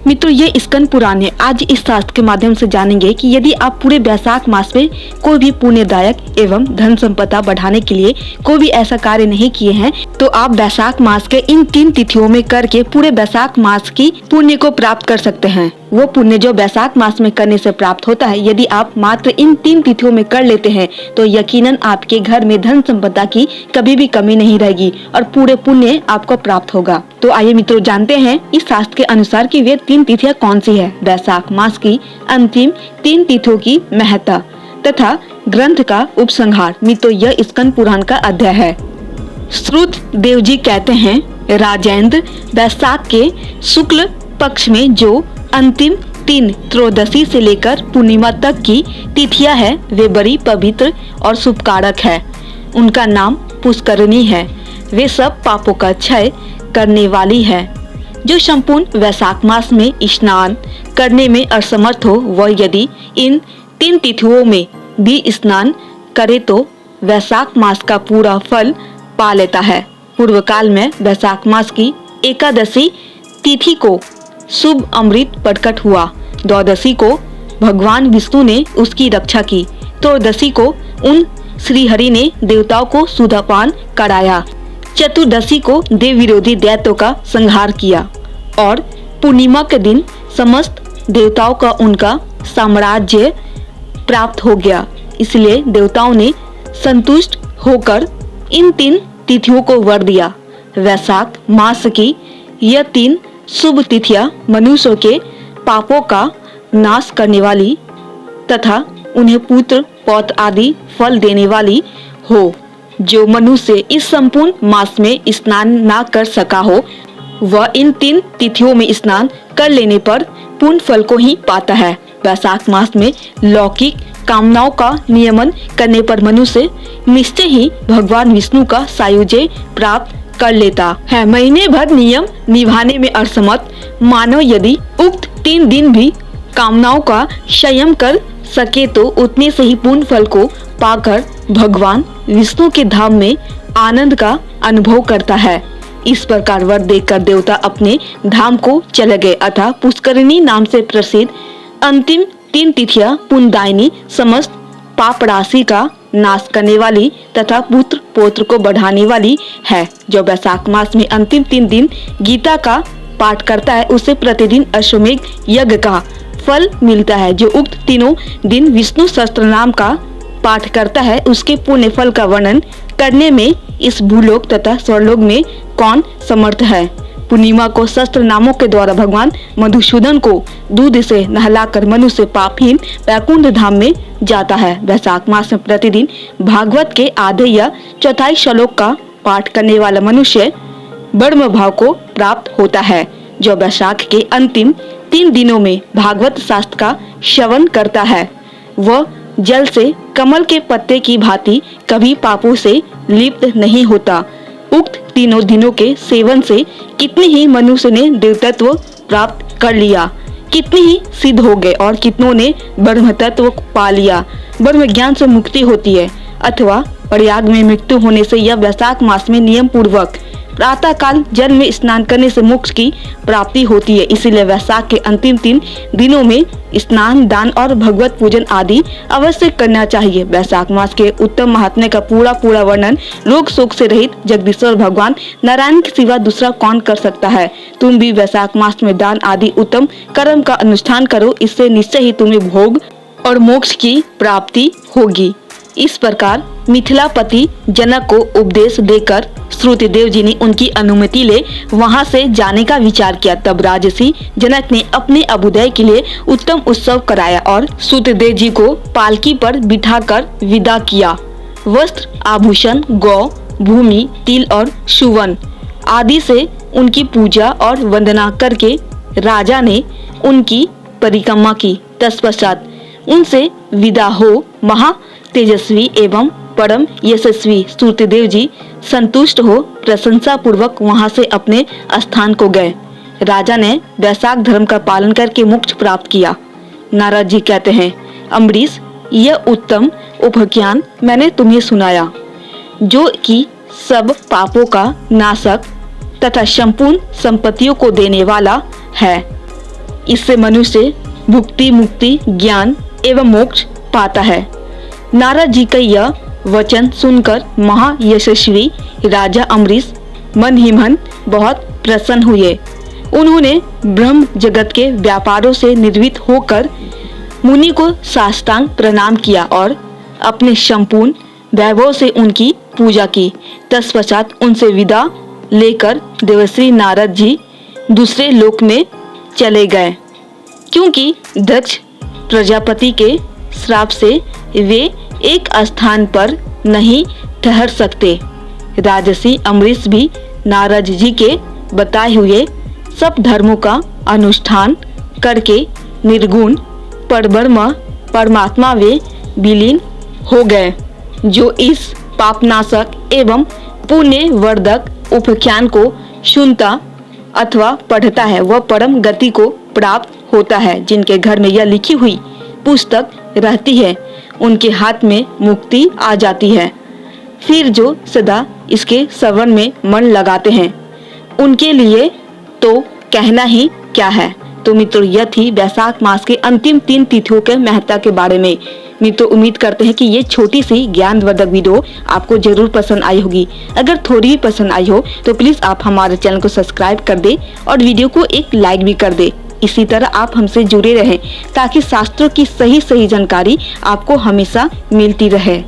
मित्रों, ये स्कंद पुराण है। आज इस शास्त्र के माध्यम से जानेंगे कि यदि आप पूरे वैशाख मास में कोई भी पुण्यदायक एवं धन संपदा बढ़ाने के लिए कोई भी ऐसा कार्य नहीं किए हैं, तो आप वैशाख मास के इन 3 तिथियों में करके पूरे वैशाख मास की पुण्य को प्राप्त कर सकते हैं। वो पुण्य जो वैशाख मास में करने से प्राप्त होता है, यदि आप मात्र इन 3 तिथियों में कर लेते हैं तो यकीनन आपके घर में धन संपदा की कभी भी कमी नहीं रहेगी और पूरे पुण्य आपको प्राप्त होगा। तो आइए मित्रों, जानते हैं इस शास्त्र के अनुसार कि वे 3 तिथियां कौन सी है। वैशाख मास की अंतिम 3 तिथियों की महत्ता तथा ग्रंथ का उपसंहार। मित्रों, यह स्कंद पुराण का अध्याय है। श्रुत देव जी कहते हैं, राजेंद्र, वैशाख के शुक्ल पक्ष में जो अंतिम 3 त्रयोदशी से लेकर पूर्णिमा तक की तिथियां है, वे बड़ी पवित्र और शुभकारक है। उनका नाम पुष्करणी है। वे सब पापों का क्षय करने वाली है। जो संपूर्ण वैशाख मास में स्नान करने में असमर्थ हो, वह यदि इन 3 तिथियों में भी स्नान करे तो वैशाख मास का पूरा फल पा लेता है। पूर्व काल में वैशाख मास की एकादशी तिथि को शुभ अमृत प्रकट हुआ। द्वादशी को भगवान विष्णु ने उसकी रक्षा की। त्रयोदशी को उन श्री हरि ने देवताओं को सुधापान कराया। चतुर्दशी को देव विरोधी दैत्यों का संहार किया और पूर्णिमा के दिन समस्त देवताओं का उनका साम्राज्य प्राप्त हो गया। इसलिए देवताओं ने संतुष्ट होकर इन 3 तिथियों को वर दिया। वैशाख मास की यह 3 शुभ तिथियां मनुष्यों के पापों का नाश करने वाली तथा उन्हें पुत्र पौत्र आदि फल देने वाली हो। जो मनुष्य इस संपूर्ण मास में स्नान ना कर सका हो, वह इन 3 तिथियों में स्नान कर लेने पर पूर्ण फल को ही पाता है। वैशाख मास में लौकिक कामनाओं का नियमन करने पर मनुष्य निश्चय ही भगवान विष्णु का सायुज्य प्राप्त कर लेता है। महीने भर नियम निभाने में असमर्थ मानव यदि उक्त 3 दिन भी कामनाओं का संयम कर सके तो उतने से ही पूर्ण फल को पाकर भगवान विष्णु के धाम में आनंद का अनुभव करता है। इस प्रकार वर देकर देवता अपने धाम को चले गए। अतः पुष्करणी नाम से प्रसिद्ध अंतिम 3 तिथियां पुण्यदायिनी, समस्त पाप राशि का नाश करने वाली तथा पुत्र पौत्र को बढ़ाने वाली है। जो वैशाख मास में अंतिम 3 दिन गीता का पाठ करता है, उसे प्रतिदिन अश्वमेध यज्ञ का फल मिलता है। जो उक्त तीनों दिन विष्णु सहस्त्र नाम का पाठ करता है, उसके पुण्य फल का वर्णन करने में इस भूलोक तथा स्वर्लोक में कौन समर्थ है। पूर्णिमा को सहस्त्र नामों के द्वारा भगवान मधुसूदन को दूध से नहलाकर मनुष्य पापहीन वैकुंठ धाम में जाता है। वैशाख मास में प्रतिदिन भागवत के आधे या चौथाई श्लोक का पाठ करने वाला मनुष्य ब्रह्म भाव को प्राप्त होता है। जो वैशाख के अंतिम 3 दिनों में भागवत शास्त्र का श्रवण करता है, वह जल से कमल के पत्ते की भांति कभी पापों से लिप्त नहीं होता। उक्त तीनों दिनों के सेवन से कितने ही मनुष्य ने देवतत्व प्राप्त कर लिया, कितने ही सिद्ध हो गए और कितनों ने ब्रह्म तत्व पा लिया। ब्रह्म ज्ञान से मुक्ति होती है अथवा प्रयाग में मृत्यु होने से यह वैशाख मास में नियम पूर्वक प्रातः काल जल में स्नान करने से मोक्ष की प्राप्ति होती है। इसीलिए वैशाख के अंतिम 3 दिनों में स्नान, दान और भगवत पूजन आदि अवश्य करना चाहिए। वैशाख मास के उत्तम महात्म्य का पूरा वर्णन रोग शोक से रहित जगदीश्वर भगवान नारायण के सिवा दूसरा कौन कर सकता है। तुम भी वैशाख मास में दान आदि उत्तम कर्म का अनुष्ठान करो, इससे निश्चय ही तुम्हें भोग और मोक्ष की प्राप्ति होगी। इस प्रकार मिथिलापति जनक को उपदेश देकर श्रुतदेव जी ने उनकी अनुमति ले वहां से जाने का विचार किया। तब राजसी जनक ने अपने अभ्युदय के लिए उत्तम उत्सव कराया और श्रुतदेव जी को पालकी पर बिठाकर विदा किया। वस्त्र, आभूषण, गौ, भूमि, तिल और सुवर्ण आदि से उनकी पूजा और वंदना करके राजा ने उनकी परिक्रमा की। तत्पश्चात उनसे विदा हो महा तेजस्वी एवं परम यशस्वी श्रुतदेव जी संतुष्ट हो प्रशंसा पूर्वक वहां से अपने स्थान को गए। राजा ने वैशाख धर्म का पालन करके मोक्ष प्राप्त किया। नारद जी कहते हैं, अम्बरीश, यह उत्तम उपख्यान मैंने तुम्हें सुनाया, जो कि सब पापों का नाशक तथा संपूर्ण संपत्तियों को देने वाला है। इससे मनुष्य भुक्ति मुक्ति ज्ञान एवं मोक्ष पाता है। नारद जी का यह वचन सुनकर महायशस्वी राजा अम्बरीश मन ही मन बहुत प्रसन्न हुए। उन्होंने ब्रह्म जगत के व्यापारों से निर्वृत्त होकर मुनि को साष्टांग प्रणाम किया और अपने संपूर्ण वैभव से उनकी पूजा की। तत्पश्चात उनसे विदा लेकर देवर्षि नारद जी दूसरे लोक में चले गए, क्योंकि दक्ष प्रजापति के श्राप से वे एक स्थान पर नहीं ठहर सकते। राजर्षि अम्बरीश भी नारद जी के बताए हुए सब धर्मों का अनुष्ठान करके निर्गुण परब्रह्म परमात्मा वे विलीन हो गए। जो इस पापनाशक एवं पुण्य वर्धक उपाख्यान को सुनता अथवा पढ़ता है वह परम गति को प्राप्त होता है। जिनके घर में यह लिखी हुई पुस्तक रहती है उनके हाथ में मुक्ति आ जाती है। फिर जो सदा इसके श्रवण में मन लगाते हैं उनके लिए तो कहना ही क्या है। तो मित्रों, यह थी वैशाख मास के अंतिम 3 तिथियों के महत्ता के बारे में। मित्रों, उम्मीद करते हैं कि ये छोटी सी ज्ञानवर्धक वीडियो आपको जरूर पसंद आई होगी। अगर थोड़ी भी पसंद आई हो तो प्लीज आप हमारे चैनल को सब्सक्राइब कर दे और वीडियो को एक लाइक भी कर दे। इसी तरह आप हमसे जुड़े रहें ताकि शास्त्रों की सही जानकारी आपको हमेशा मिलती रहे।